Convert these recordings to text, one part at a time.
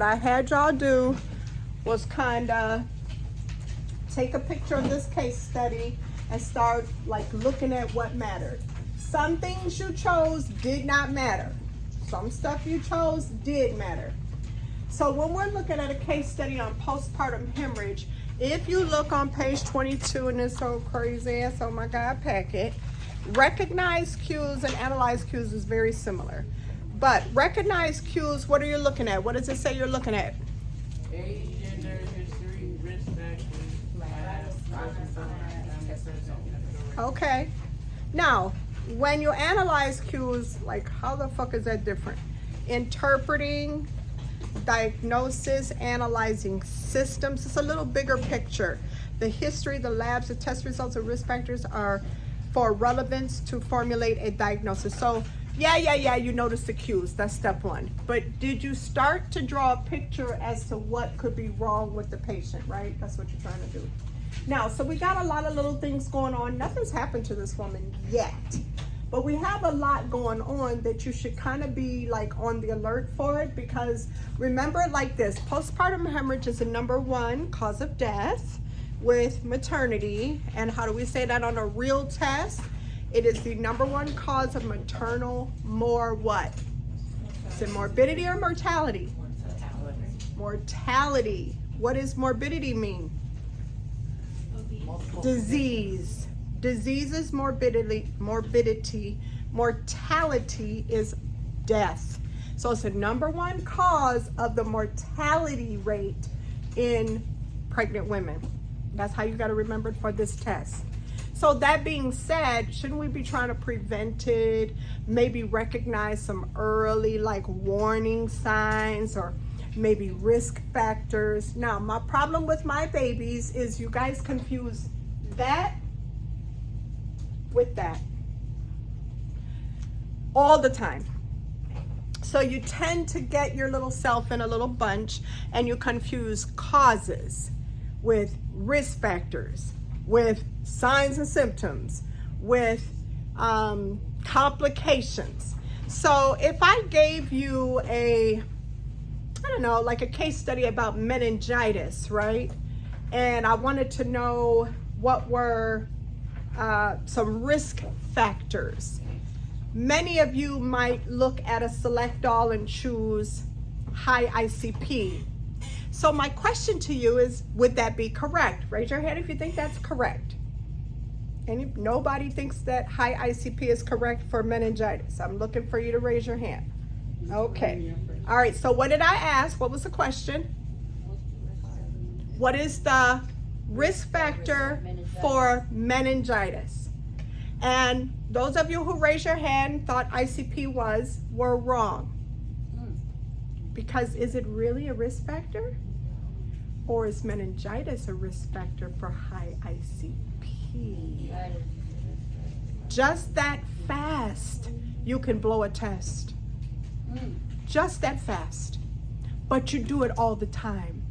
What I had y'all do was kind of take a picture of this case study and start like looking at what mattered. Some things you chose did not matter. Some stuff you chose did matter. So when we're looking at a case study on postpartum hemorrhage, if you look on page 22 in this whole crazy ass, oh my God, packet, recognize cues and analyze cues is very similar. But recognize cues, what are you looking at? What does it say you're looking at? Age, gender, history, risk factors, Okay. Now, when you analyze cues, like how the fuck is that different? Interpreting, diagnosis, analyzing systems. It's a little bigger picture. The history, the labs, the test results, and risk factors are for relevance to formulate a diagnosis. So yeah, you notice the cues. That's step one. But did you start to draw a picture as to what could be wrong with the patient, right? That's what you're trying to do. Now, so we got a lot of little things going on. Nothing's happened to this woman yet. But we have a lot going on that you should kind of be like on the alert for it, because remember it like this: postpartum hemorrhage is the #1 cause of death with maternity. And how do we say that on a real test? It is the #1 cause of maternal what? Is it morbidity or mortality? Mortality. What does morbidity mean? Disease. Disease is morbidity. Mortality is death. So it's the #1 cause of the mortality rate in pregnant women. That's how you got to remember it for this test. So that being said, shouldn't we be trying to prevent it? Maybe recognize some early like warning signs or maybe risk factors. Now, my problem with my babies is you guys confuse that with that all the time. So you tend to get your little self in a little bunch and you confuse causes with risk factors, with signs and symptoms, with complications. So if I gave you I don't know, like a case study about meningitis, right? And I wanted to know what were some risk factors. Many of you might look at a select all and choose high ICP. So my question to you is, would that be correct? Raise your hand if you think that's correct. Nobody thinks that high ICP is correct for meningitis. I'm looking for you to raise your hand. Okay. All right, so what did I ask? What was the question? What is the risk factor for meningitis? And those of you who raised your hand thought ICP were wrong. Because is it really a risk factor? Or is meningitis a risk factor for high ICP? Just that fast, you can blow a test. Just that fast. But you do it all the time.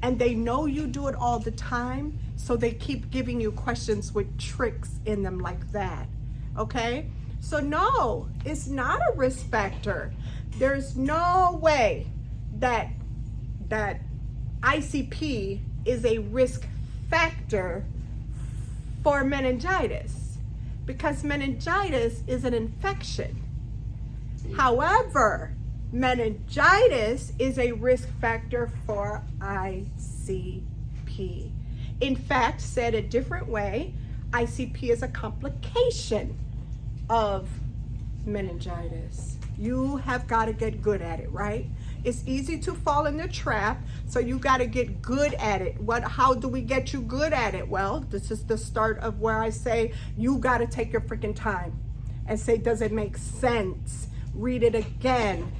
And they know you do it all the time, so they keep giving you questions with tricks in them like that. Okay? So no, it's not a risk factor. There's no way that ICP is a risk factor for meningitis, because meningitis is an infection. However, meningitis is a risk factor for ICP. In fact, said a different way, ICP is a complication of meningitis. You have got to get good at it, right? It's easy to fall in the trap, so you got to get good at it. How do we get you good at it? Well, this is the start of where I say you got to take your freaking time and say, does it make sense? Read it again.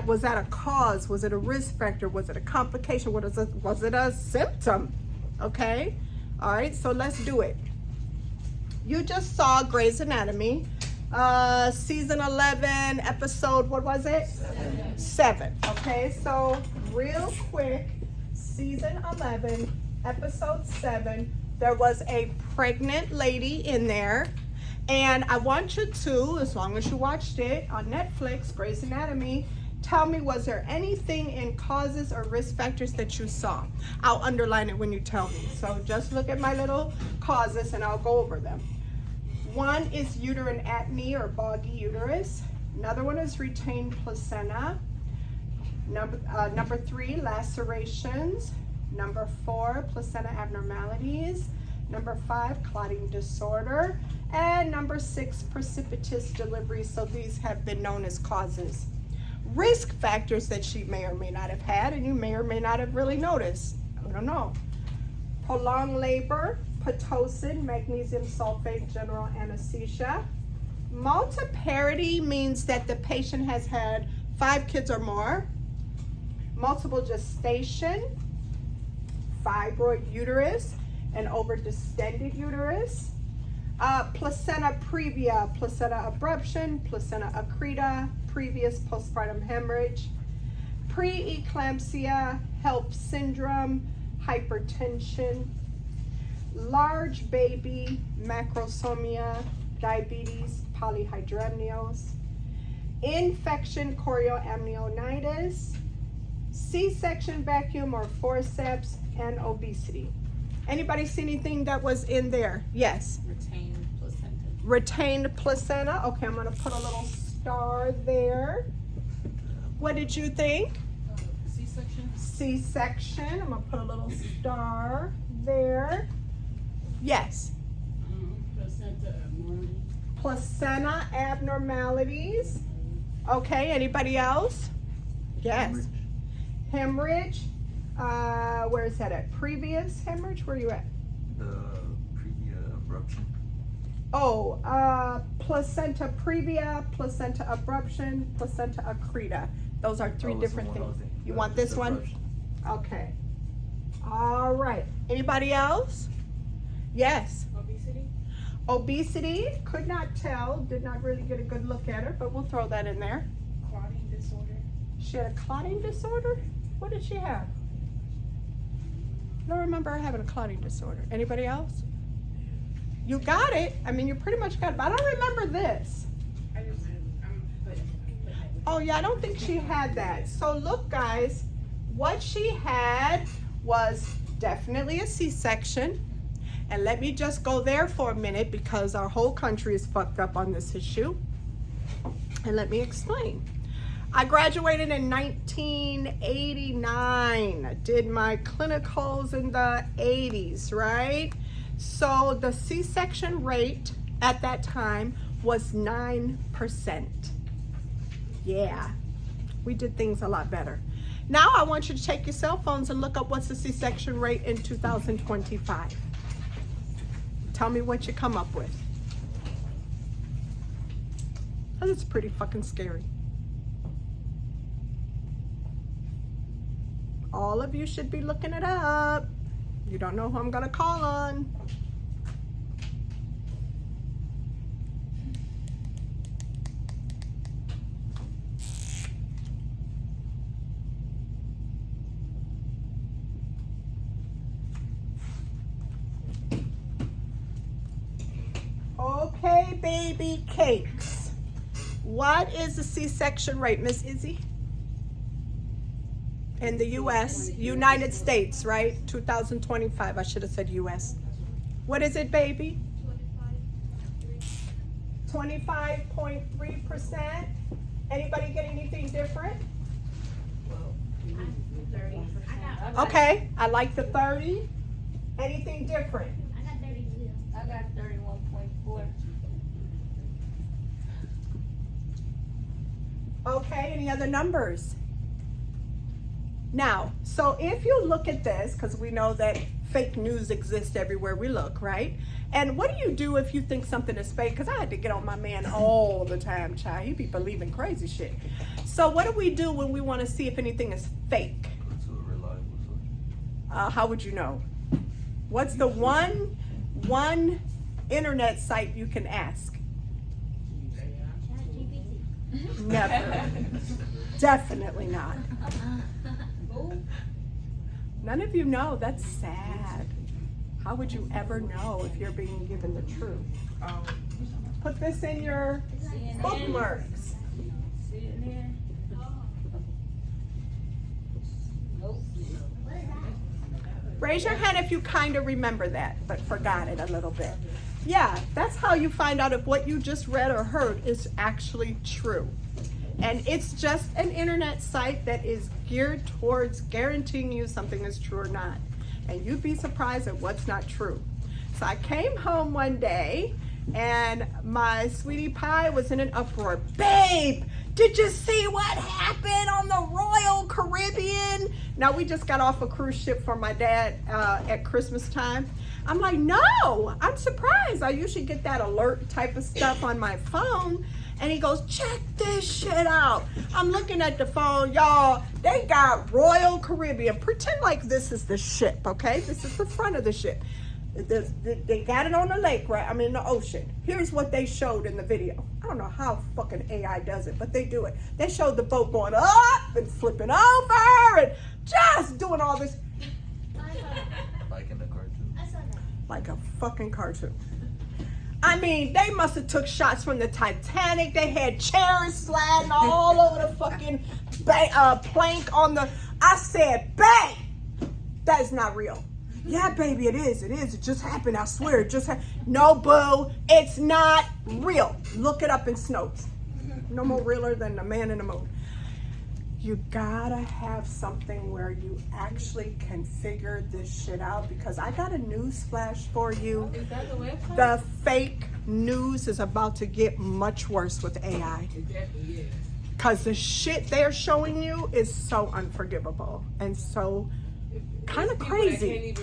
Was that a cause? Was it a risk factor? Was it a complication? Was it a symptom? Okay. All right. So let's do it. You just saw Grey's Anatomy, season 11, episode, what was it? 7. Okay. So real quick, season 11, episode 7, there was a pregnant lady in there. And I want you to, as long as you watched it on Netflix, Grey's Anatomy, Tell me, was there anything in causes or risk factors that you saw? I'll underline it when you tell me. So just look at my little causes and I'll go over them. One is uterine atony or boggy uterus. Another one is retained placenta. Number 3, lacerations. Number 4, placenta abnormalities. Number 5, clotting disorder. And number 6, precipitous delivery. So these have been known as causes. Risk factors that she may or may not have had, and you may or may not have really noticed. I don't know. Prolonged labor, Pitocin, magnesium sulfate, general anesthesia. Multiparity means that the patient has had 5 kids or more. Multiple gestation, fibroid uterus, and overdistended uterus. Placenta previa, placenta abruption, placenta accreta, previous postpartum hemorrhage, preeclampsia, HELP syndrome, hypertension, large baby, macrosomia, diabetes, polyhydramnios, infection, chorioamnionitis, C-section vacuum or forceps, and obesity. Anybody see anything that was in there? Yes. Retained placenta. Retained placenta. Okay, I'm gonna put a little star there. What did you think? C-section. C-section. I'm gonna put a little star there. Yes. Placenta abnormality. Placenta abnormalities. Okay, anybody else? Yes. Hemorrhage. Where is that at? Previous hemorrhage? Where are you at? The previous abruption. Oh, placenta previa, placenta abruption, placenta accreta. Those are 3 different things. You want this one? Okay. All right. Anybody else? Yes. Obesity. Obesity. Could not tell. Did not really get a good look at her, but we'll throw that in there. Clotting disorder. She had a clotting disorder? What did she have? I don't remember her having a clotting disorder. Anybody else? You got it. I mean, you pretty much got it, but I don't remember this. Oh yeah, I don't think she had that. So look guys, what she had was definitely a C-section. And let me just go there for a minute because our whole country is fucked up on this issue. And let me explain. I graduated in 1989. Did my clinicals in the 80s, right? So the C-section rate at that time was 9%. Yeah, we did things a lot better. Now I want you to take your cell phones and look up what's the C-section rate in 2025. Tell me what you come up with. Oh, that's pretty fucking scary. All of you should be looking it up. You don't know who I'm gonna call on. Okay, baby cakes. What is the C-section rate, Miss Izzy? In the U.S., United States, right? 2025, I should have said U.S. What is it, baby? 25.3%. Anybody get anything different? Okay, I like the 30. Anything different? I got 32. I got 31.4. Okay, any other numbers? Now, so if you look at this, because we know that fake news exists everywhere we look, right? And what do you do if you think something is fake? Because I had to get on my man all the time, child. He be believing crazy shit. So what do we do when we want to see if anything is fake? Go to a reliable source. How would you know? What's the one internet site you can ask? ChatGPT. Never. Definitely not. None of you know. That's sad. How would you ever know if you're being given the truth? Put this in your bookmarks. Raise your hand if you kind of remember that, but forgot it a little bit. Yeah, that's how you find out if what you just read or heard is actually true. And it's just an internet site that is geared towards guaranteeing you something is true or not. And you'd be surprised at what's not true. So I came home one day and my sweetie pie was in an uproar. Babe, did you see what happened on the Royal Caribbean? Now, we just got off a cruise ship for my dad at Christmas time. I'm like, no, I'm surprised. I usually get that alert type of stuff on my phone. And he goes, check this shit out. I'm looking at the phone, y'all. They got Royal Caribbean. Pretend like this is the ship, okay? This is the front of the ship. They got it on the lake, right? I mean, in the ocean. Here's what they showed in the video. I don't know how fucking AI does it, but they do it. They showed the boat going up and flipping over and just doing all this. Like in the cartoon. I saw that. Like a fucking cartoon. I mean, they must have took shots from the Titanic. They had chairs sliding all over the fucking plank on the... I said, babe, that is not real. Yeah, baby, it is. It is. It just happened. I swear. It just happened. No, boo. It's not real. Look it up in Snopes. No more realer than the man in the moon. You gotta have something where you actually can figure this shit out, because I got a news flash for you. Is that the website? The fake news is about to get much worse with AI. It definitely is. Because the shit they're showing you is so unforgivable and so kind of crazy.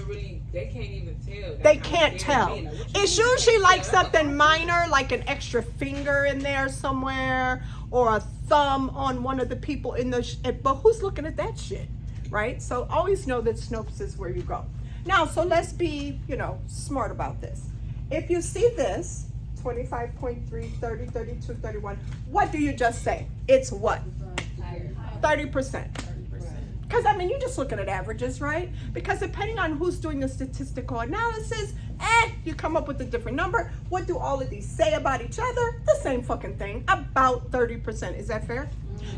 They can't even tell. They can't tell. It's usually like something minor, like an extra finger in there somewhere, or a thumb on one of the people in the, but who's looking at that shit, right? So always know that Snopes is where you go. Now, so let's be, smart about this. If you see this, 25.3, 30, 32, 31, what do you just say? It's what? 30%. Because, you're just looking at averages, right? Because depending on who's doing the statistical analysis, you come up with a different number. What do all of these say about each other? The same fucking thing, about 30%. Is that fair?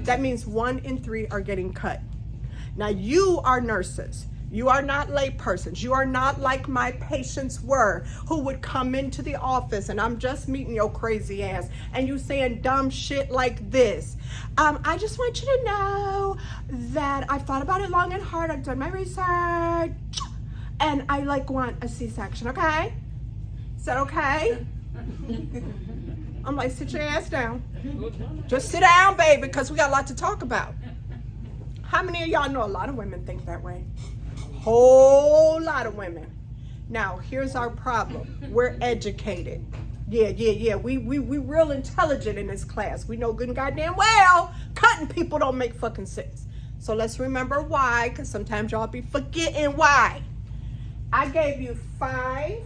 That means 1 in 3 are getting cut. Now, you are nurses. You are not laypersons. You are not like my patients were, who would come into the office and I'm just meeting your crazy ass and you saying dumb shit like this. I just want you to know that I've thought about it long and hard. I've done my research and I want a C-section, okay? Is that okay? I'm like, sit your ass down. Just sit down, baby, because we got a lot to talk about. How many of y'all know a lot of women think that way? Whole lot of women. Now, here's our problem. We're educated. Yeah. We real intelligent in this class. We know good and goddamn well cutting people don't make fucking sense. So let's remember why, because sometimes y'all be forgetting why. I gave you 5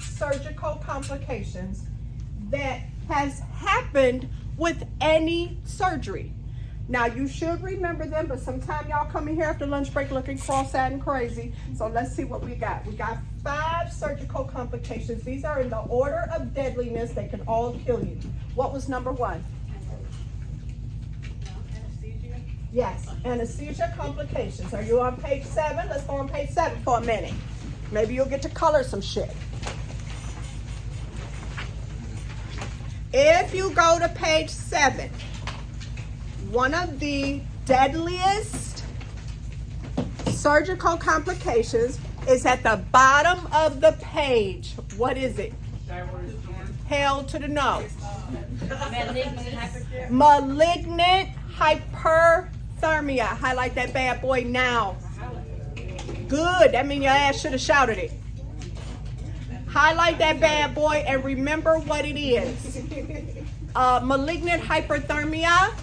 surgical complications that has happened with any surgery. Now, you should remember them, but sometimes y'all come in here after lunch break looking cross-eyed and crazy. So let's see what we got. We got 5 surgical complications. These are in the order of deadliness. They can all kill you. What was number 1? Anesthesia? Yes, anesthesia complications. Are you on page 7? Let's go on page 7 for a minute. Maybe you'll get to color some shit. If you go to page 7, one of the deadliest surgical complications is at the bottom of the page. What is it? Hell to the no. Malignant hyperthermia. Highlight that bad boy now. Good. That means your ass should have shouted it. Highlight that bad boy and remember what it is. Malignant hyperthermia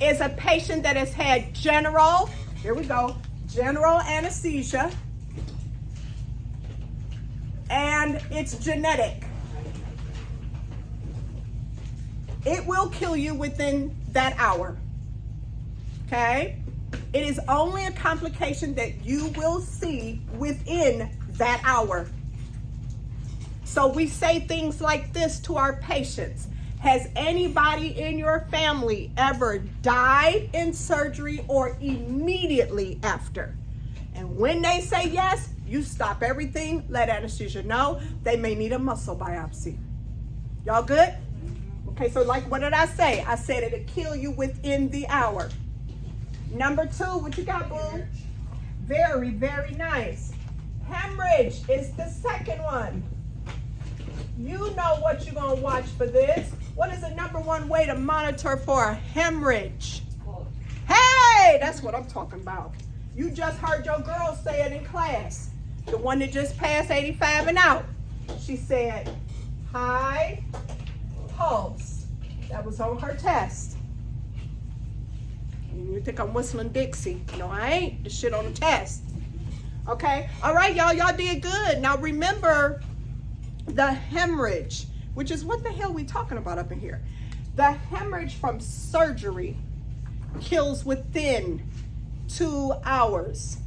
is a patient that has had general anesthesia, and it's genetic. It will kill you within that hour, okay? It is only a complication that you will see within that hour. So we say things like this to our patients. Has anybody in your family ever died in surgery or immediately after? And when they say yes, you stop everything, let anesthesia know. They may need a muscle biopsy. Y'all good? Okay, so like what did I say? I said it'll kill you within the hour. Number 2, what you got, boo? Very, very nice. Hemorrhage is the second one. You know what you're going to watch for this. What is the number 1 way to monitor for a hemorrhage? Hey, that's what I'm talking about. You just heard your girl say it in class. The one that just passed 85 and out. She said, high pulse. That was on her test. You think I'm whistling Dixie. No, I ain't. The shit on the test. Okay? All right, y'all. Y'all did good. Now remember the hemorrhage, which is what the hell we talking about up in here. The hemorrhage from surgery kills within 2 hours.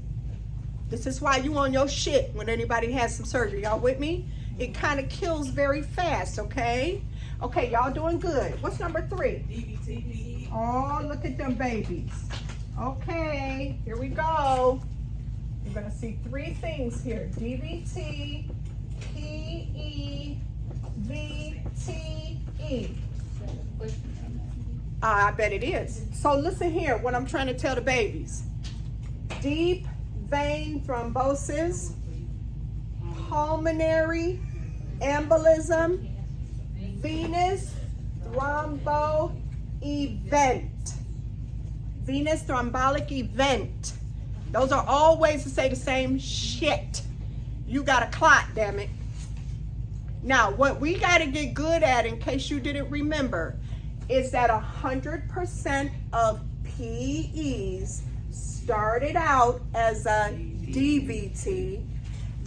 This is why you on your shit when anybody has some surgery. Y'all with me? It kind of kills very fast, okay? Okay, y'all doing good. What's number 3? DVT. Oh, look at them babies. Okay, here we go. You're gonna see 3 things here. DVT, PE, VTE. I bet it is. So listen here, what I'm trying to tell the babies. Deep vein thrombosis, pulmonary embolism, venous thrombo event. Venous thrombotic event. Those are all ways to say the same shit. You got a clot, damn it. Now, what we got to get good at, in case you didn't remember, is that 100% of PEs started out as a DVT.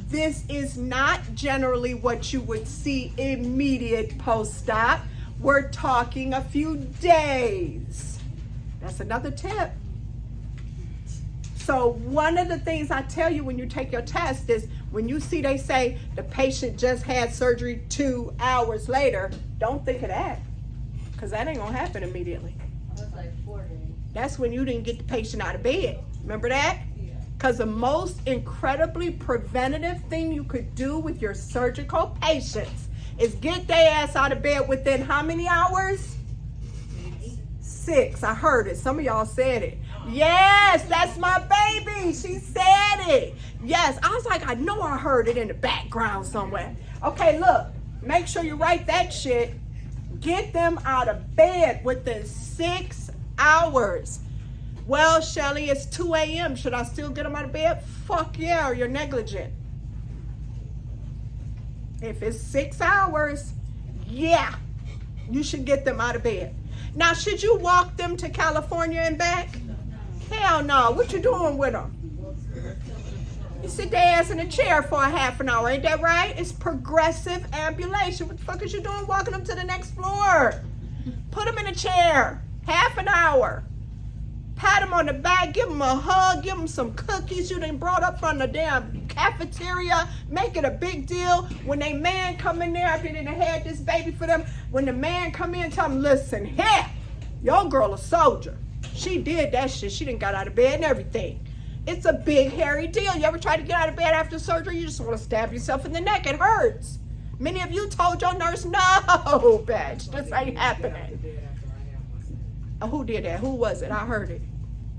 This is not generally what you would see immediate post-op. We're talking a few days. That's another tip. So one of the things I tell you when you take your test is when you see they say the patient just had surgery 2 hours later, don't think of that, because that ain't gonna happen immediately. That's like 4 days. That's when you didn't get the patient out of bed. Remember that? Yeah. Because the most incredibly preventative thing you could do with your surgical patients is get their ass out of bed within how many hours? 6. I heard it. Some of y'all said it. Yes, that's my baby. She said it. Yes, I was like, I know I heard it in the background somewhere. Okay, look, make sure you write that shit. Get them out of bed within 6 hours. Well, Shelly, it's 2 a.m. Should I still get them out of bed? Fuck yeah, or you're negligent. If it's 6 hours, yeah, you should get them out of bed. Now, should you walk them to California and back? Hell no. What you doing with them? You sit their ass in a chair for a half an hour. Ain't that right? It's progressive ambulation. What the fuck is you doing walking them to the next floor? Put them in a chair. Half an hour. Pat them on the back. Give them a hug. Give them some cookies you done brought up from the damn cafeteria. Make it a big deal. When they man come in there after they done had this baby for them, when the man come in, tell them, listen, here, your girl a soldier. She did that shit. She done got out of bed and everything. It's a big, hairy deal. You ever try to get out of bed after surgery? You just want to stab yourself in the neck. It hurts. Many of you told your nurse, no, bitch, this ain't happening. Who did that? Who was it? I heard it.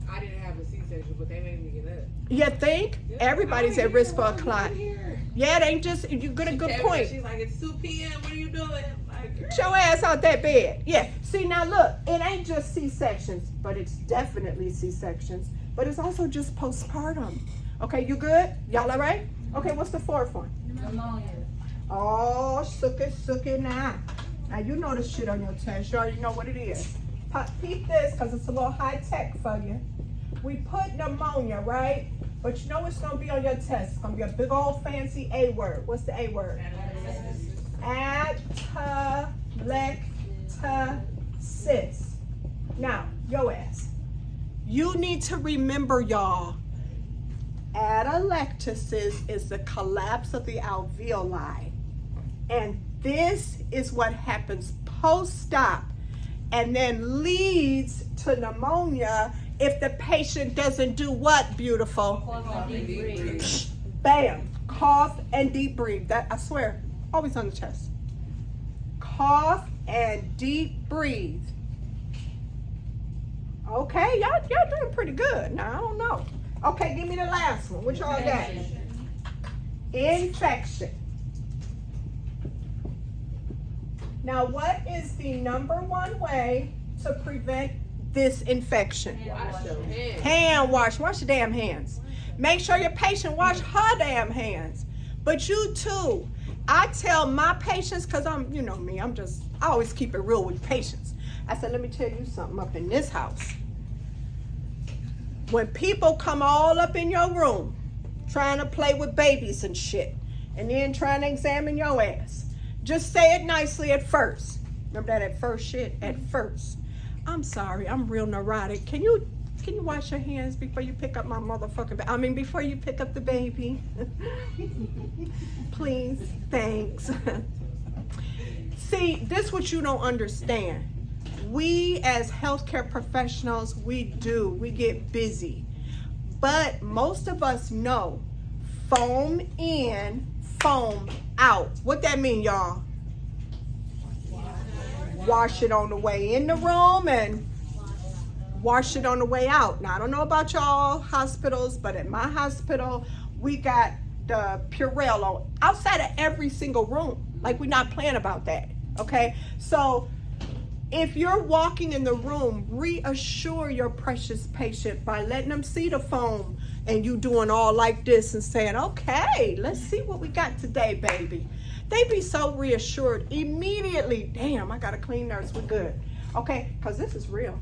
I didn't have a C-section, but they made me get up. You think? Yeah, Everybody's at risk for a clot. Yeah, it ain't just, you get a good point. She's like, it's 2 p.m. What are you doing? Like, Get your ass out that bed. Yeah. See, now look, it ain't just C-sections, but it's definitely C-sections. But it's also just postpartum. Okay, you good? Y'all all right? Okay, what's the 4th one? Pneumonia. Oh, suck it now. Now, you know the shit on your test. You already know what it is. Peep this, because it's a little high tech for you. We put pneumonia, right? But you know what's going to be on your test? It's going to be a big old fancy A word. What's the A word? Atelectasis. Now, your ass. You need to remember, y'all, atelectasis is the collapse of the alveoli. And this is what happens post-op and then leads to pneumonia if the patient doesn't do what, beautiful? Bam, cough and deep breathe. That, I swear, always on the chest. Cough and deep breathe. Okay, y'all doing pretty good. Now, I don't know. Okay, give me the last one. What y'all got? Infection. Now, what is the number one way to prevent this infection? Wash your hands. Hand wash. Wash your damn hands. Make sure your patient wash her damn hands. But you too. I tell my patients, because you know me, I always keep it real with patients. I said, let me tell you something up in this house. When people come all up in your room, trying to play with babies and shit, and then trying to examine your ass, just say it nicely at first. Remember that at first shit? At first. I'm sorry, I'm real neurotic. Can you wash your hands before you pick up my motherfucking before you pick up the baby? Please, thanks. See, this is what you don't understand. We as healthcare professionals, we get busy. But most of us know foam in, foam out. What that mean, y'all? Wash it on the way in the room and wash it on the way out. Now, I don't know about y'all hospitals, but at my hospital, we got the Purell on outside of every single room. Like, we're not playing about that, okay? So, if you're walking in the room, reassure your precious patient by letting them see the foam and you doing all like this and saying, okay, let's see what we got today, baby. They be so reassured immediately. Damn, I got a clean nurse, we're good. Okay, because this is real.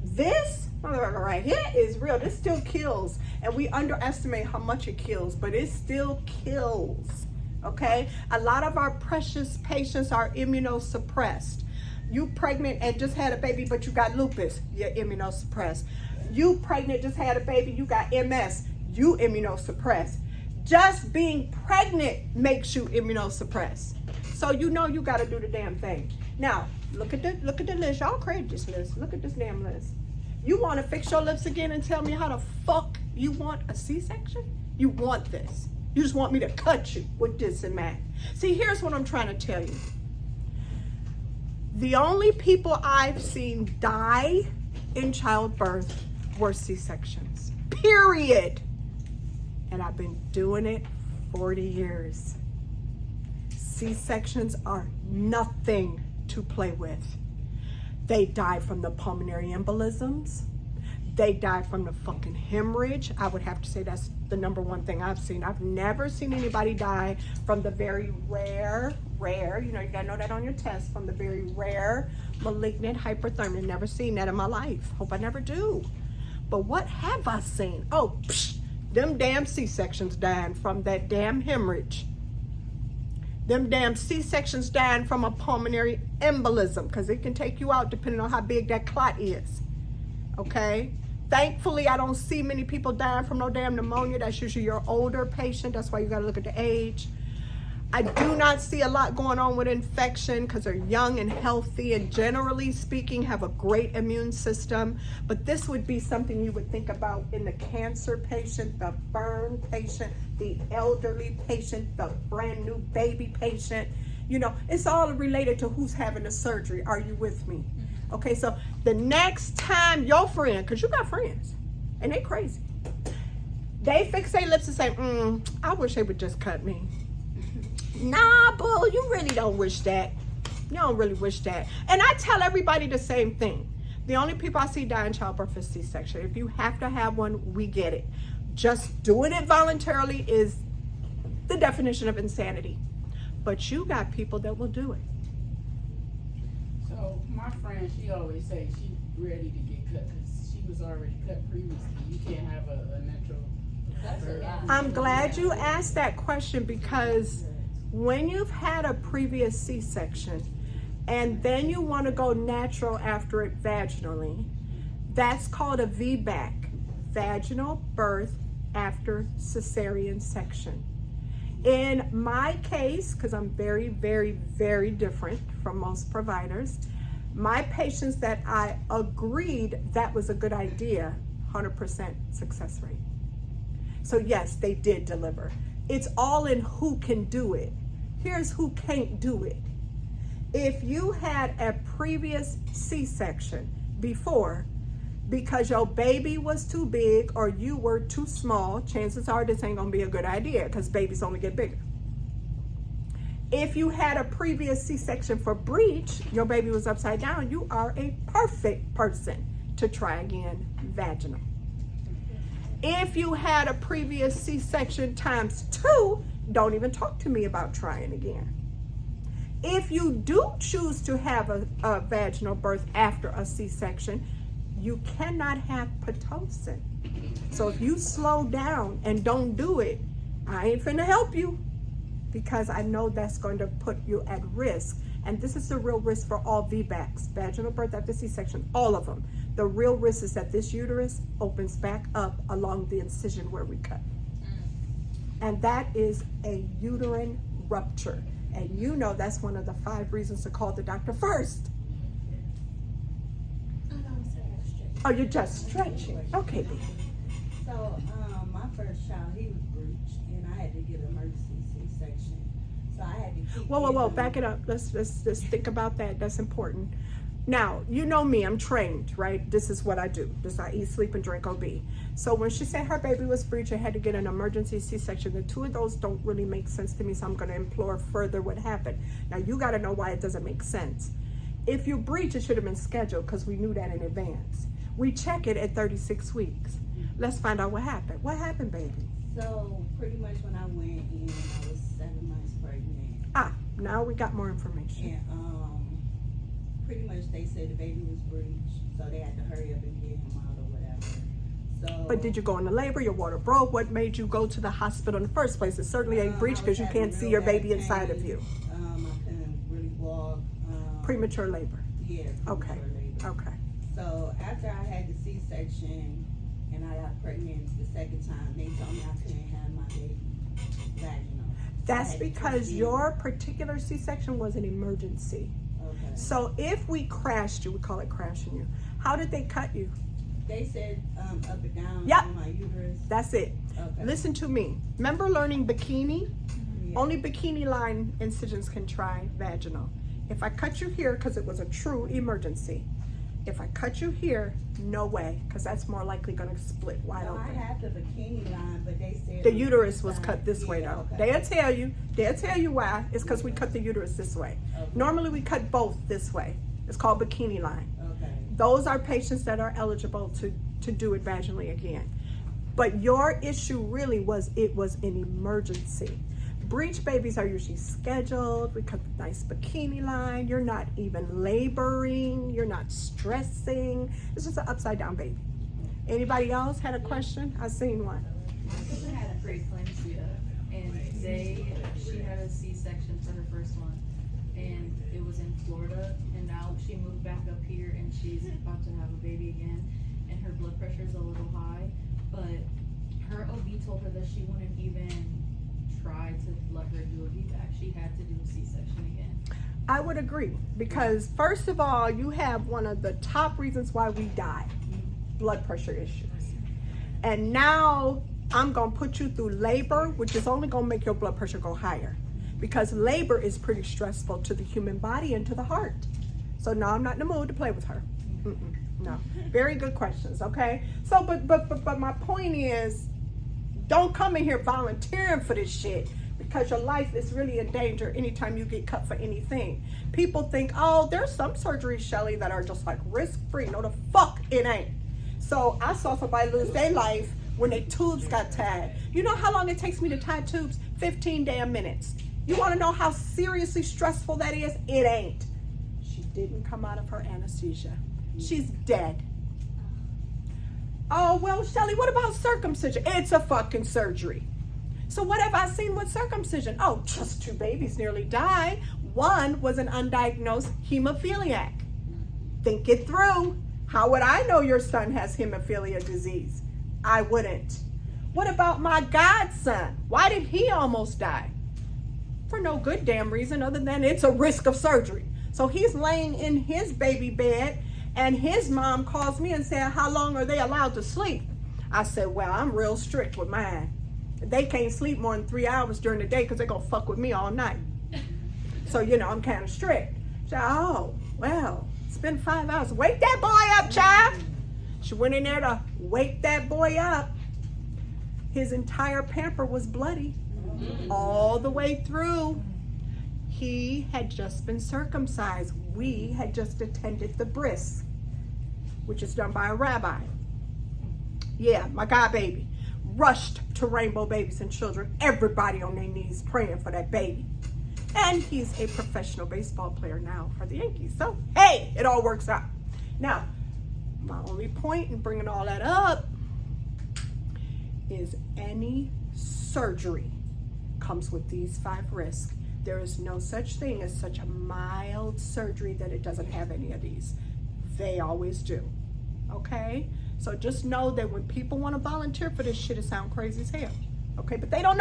This right here is real. This still kills. And we underestimate how much it kills, but it still kills. Okay? A lot of our precious patients are immunosuppressed. You pregnant and just had a baby, but you got lupus, you're immunosuppressed. You pregnant, just had a baby, you got MS, you immunosuppressed. Just being pregnant makes you immunosuppressed. So you know you got to do the damn thing. Now, look at the list. Y'all created this list. Look at this damn list. You want to fix your lips again and tell me how the fuck you want a C-section? You want this. You just want me to cut you with this and that. See, here's what I'm trying to tell you. The only people I've seen die in childbirth were C-sections. Period. And I've been doing it 40 years. C-sections are nothing to play with. They die from the pulmonary embolisms. They die from the fucking hemorrhage. I would have to say that's the number one thing I've seen. I've never seen anybody die from the very rare, you know, you gotta know that on your test, from the very rare malignant hyperthermia. Never seen that in my life. Hope I never do. But what have I seen? Oh, them damn C-sections dying from that damn hemorrhage. Them damn C-sections dying from a pulmonary embolism, because it can take you out depending on how big that clot is. Okay? Thankfully, I don't see many people dying from no damn pneumonia. That's usually your older patient. That's why you got to look at the age. I do not see a lot going on with infection because they're young and healthy and generally speaking have a great immune system. But this would be something you would think about in the cancer patient, the burn patient, the elderly patient, the brand new baby patient. You know, it's all related to who's having the surgery. Are you with me? Okay, so the next time your friend, because you got friends and they crazy, they fix their lips and say, I wish they would just cut me. Nah, boo, you really don't wish that. You don't really wish that. And I tell everybody the same thing. The only people I see die in childbirth is C-section. If you have to have one, we get it. Just doing it voluntarily is the definition of insanity. But you got people that will do it. So my friend, she always say she's ready to get cut because she was already cut previously. You can't have a natural. I'm glad you asked that question, because when you've had a previous C-section and then you want to go natural after it vaginally, that's called a VBAC, vaginal birth after cesarean section. In my case, because I'm very, very, very different from most providers, my patients that I agreed that was a good idea, 100% success rate. So yes, they did deliver. It's all in who can do it. Here's who can't do it. If you had a previous C-section before, because your baby was too big or you were too small, chances are this ain't gonna be a good idea because babies only get bigger. If you had a previous C-section for breech, your baby was upside down, you are a perfect person to try again vaginal. If you had a previous C-section times 2, don't even talk to me about trying again. If you do choose to have a vaginal birth after a C-section, you cannot have Pitocin. So if you slow down and don't do it, I ain't finna help you because I know that's going to put you at risk. And this is the real risk for all VBACs, vaginal birth after C-section, all of them. The real risk is that this uterus opens back up along the incision where we cut. And that is a uterine rupture. And you know that's one of the 5 reasons to call the doctor first. Oh, you're just stretching. Okay, baby. So, my first child, he was breached, and I had to get an emergency C-section. So I had to keep. Whoa, back it up. Let's think about that. That's important. Now, you know me, I'm trained, right? This is what I do. I eat, sleep, and drink OB. So when she said her baby was breached and had to get an emergency C-section, the 2 of those don't really make sense to me, so I'm going to implore further what happened. Now, you got to know why it doesn't make sense. If you breach, it should have been scheduled because we knew that in advance. We check it at 36 weeks. Let's find out what happened. What happened, baby? So pretty much when I went in, I was 7 months pregnant. Now we got more information. And pretty much they said the baby was breached, so they had to hurry up and get him out or whatever. So. But did you go into labor? Your water broke? What made you go to the hospital in the first place? It certainly ain't breached because you can't see your baby inside of you. I couldn't really walk. Premature labor. Yeah. Okay. Labor. Okay. So after I had the C-section and I got pregnant the second time, they told me I couldn't have my baby vaginal. That's because your particular C-section was an emergency. Okay. So if we crashed you, we call it crashing you. How did they cut you? They said up and down Yep. on my uterus. That's it. Okay. Listen to me. Remember learning bikini? Yeah. Only bikini line incisions can try vaginal. If I cut you here, because it was a true emergency, if I cut you here, no way, because that's more likely going to split wide No, I open. had the bikini line, but they said The uterus was cut this way Yeah, though. okay. They'll tell you why. It's because we cut the uterus this way. Okay. Normally we cut both this way. It's called bikini line. Okay. Those are patients that are eligible to do it vaginally again. But your issue really was, it was an emergency. Breech babies are usually scheduled. We cut the nice bikini line. You're not even laboring. You're not stressing. It's just an upside down baby. Anybody else had a question? I seen one. My sister had a preeclampsia, and she had a C-section for her first one, and it was in Florida, and now she moved back up here, and she's about to have a baby again, and her blood pressure is a little high, but her OB told her that she wouldn't even try to let her do a VBAC. She had to do a C-section again. I would agree, because first of all, you have one of the top reasons why we die, blood pressure issues. And now I'm gonna put you through labor, which is only gonna make your blood pressure go higher, because labor is pretty stressful to the human body and to the heart. So no, I'm not in the mood to play with her. No, very good questions, okay? So, but my point is, don't come in here volunteering for this shit, because your life is really in danger anytime you get cut for anything. People think, oh, there's some surgeries, Shelly, that are just like risk-free. No, the fuck it ain't. So I saw somebody lose their life when their tubes got tied. You know how long it takes me to tie tubes? 15 damn minutes. You want to know how seriously stressful that is? It ain't. She didn't come out of her anesthesia. She's dead. Oh, well, Shelly, what about circumcision? It's a fucking surgery. So what have I seen with circumcision? Oh, just 2 babies nearly died. One was an undiagnosed hemophiliac. Think it through. How would I know your son has hemophilia disease? I wouldn't. What about my godson? Why did he almost die? for no good damn reason other than it's a risk of surgery. So he's laying in his baby bed, and his mom calls me and said, how long are they allowed to sleep? I said, well, I'm real strict with mine. They can't sleep more than 3 hours during the day because they're going to fuck with me all night. So, you know, I'm kind of strict. She said, oh, well, it's been 5 hours. Wake that boy up, child. She went in there to wake that boy up. His entire pamper was bloody all the way through. He had just been circumcised. We had just attended the bris, which is done by a rabbi. Yeah, my god baby. Rushed to Rainbow Babies and Children. Everybody on their knees praying for that baby. And he's a professional baseball player now for the Yankees. So, hey, it all works out. Now, my only point in bringing all that up is any surgery comes with these 5 risks. There is no such thing as such a mild surgery that it doesn't have any of these. They always do. Okay? So just know that when people want to volunteer for this shit, it sounds crazy as hell. Okay, but they don't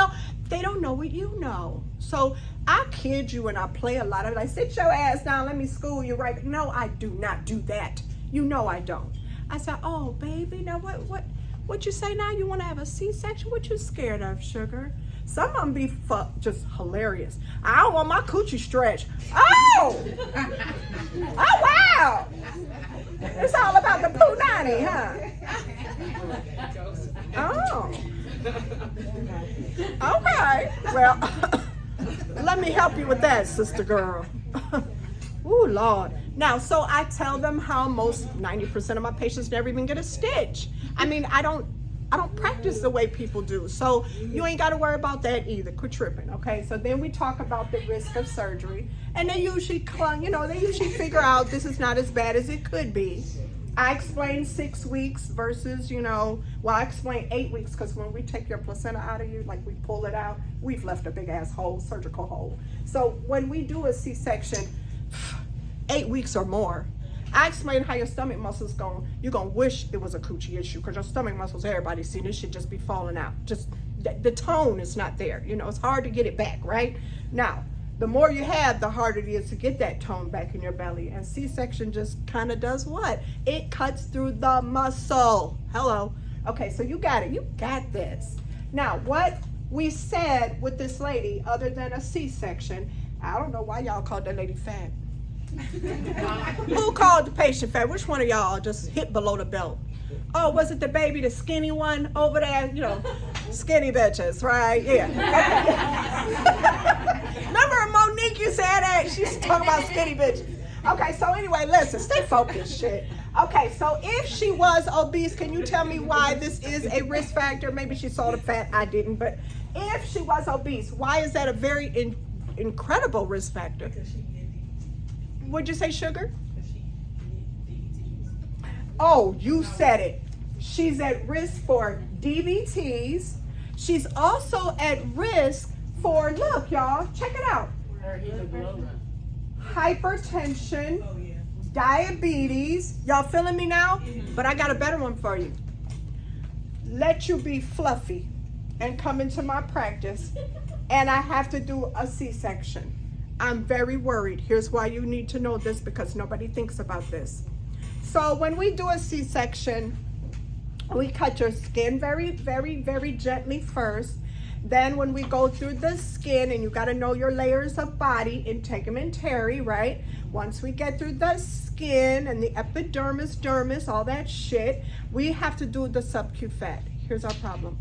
know what you know. So I kid you and I play a lot of it. Like, sit your ass down, let me school you right. No, I do not do that. You know I don't. I said, oh baby, now what you say now? You want to have a C-section? What you scared of, sugar? Some of them be just hilarious. I don't want my coochie stretched. Oh! Oh wow! It's all about the punani, huh? Oh. Okay. Well, let me help you with that, sister girl. Ooh, Lord. Now, so I tell them how most 90% of my patients never even get a stitch. I mean, I don't practice the way people do. So you ain't got to worry about that either. Quit tripping, okay? So then we talk about the risk of surgery. And they usually figure out this is not as bad as it could be. I explain 6 weeks versus, I explain 8 weeks because when we take your placenta out of you, like we pull it out, we've left a big ass hole, surgical hole. So when we do a C-section, 8 weeks or more, I explain how your stomach muscles you're going to wish it was a coochie issue because your stomach muscles, everybody see this should just be falling out. Just the tone is not there. It's hard to get it back, right? Now, the more you have, the harder it is to get that tone back in your belly. And C-section just kind of does what? It cuts through the muscle. Hello. Okay, so you got it. You got this. Now, what we said with this lady, other than a C-section, I don't know why y'all called that lady fat. Who called the patient fat? Which one of y'all just hit below the belt? Oh, was it the baby, the skinny one over there? Skinny bitches, right? Yeah. Okay. Remember Monique, you said that? She's talking about skinny bitches. Okay, so anyway, listen, stay focused, shit. Okay, so if she was obese, can you tell me why this is a risk factor? Maybe she saw the fat, I didn't, but if she was obese, why is that a very incredible risk factor? What'd you say, sugar? Oh, you said it. She's at risk for DVTs. She's also at risk for, look, y'all, check it out. Hypertension, diabetes. Y'all feeling me now? But I got a better one for you. Let you be fluffy and come into my practice, and I have to do a C-section. I'm very worried. Here's why you need to know this, because nobody thinks about this. So when we do a C-section, we cut your skin very, very, very gently first. Then when we go through the skin, and you got to know your layers of body, integumentary, right? Once we get through the skin and the epidermis, dermis, all that shit, we have to do the subcu fat. Here's our problem.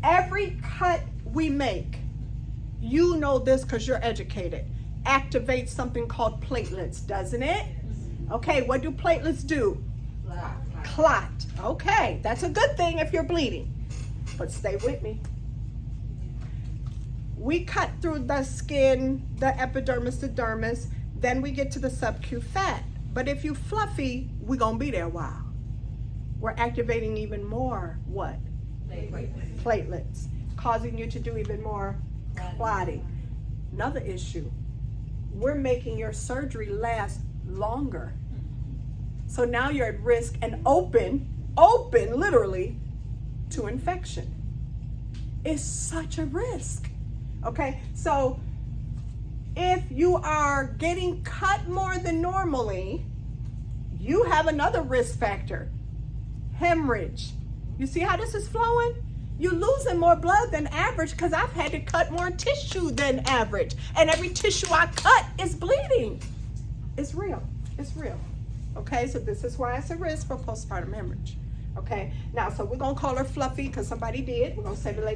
Every cut we make, you know this because you're educated, activates something called platelets, doesn't it? Okay, what do platelets do? Clot. Okay, that's a good thing if you're bleeding, but stay with me. We cut through the skin, the epidermis, the dermis, then we get to the subcu fat. But if you fluffy, we're gonna be there a while. We're activating even more what? Platelets, causing you to do even more clotting. Another issue, we're making your surgery last longer. So now you're at risk and open literally to infection. It's such a risk. Okay, so If you are getting cut more than normally, you have another risk factor, hemorrhage. You see how this is flowing? You're losing more blood than average because I've had to cut more tissue than average. And every tissue I cut is bleeding. It's real. It's real. Okay, so this is why it's a risk for postpartum hemorrhage. Okay, now, so we're going to call her Fluffy because somebody did. We're going to say the lady.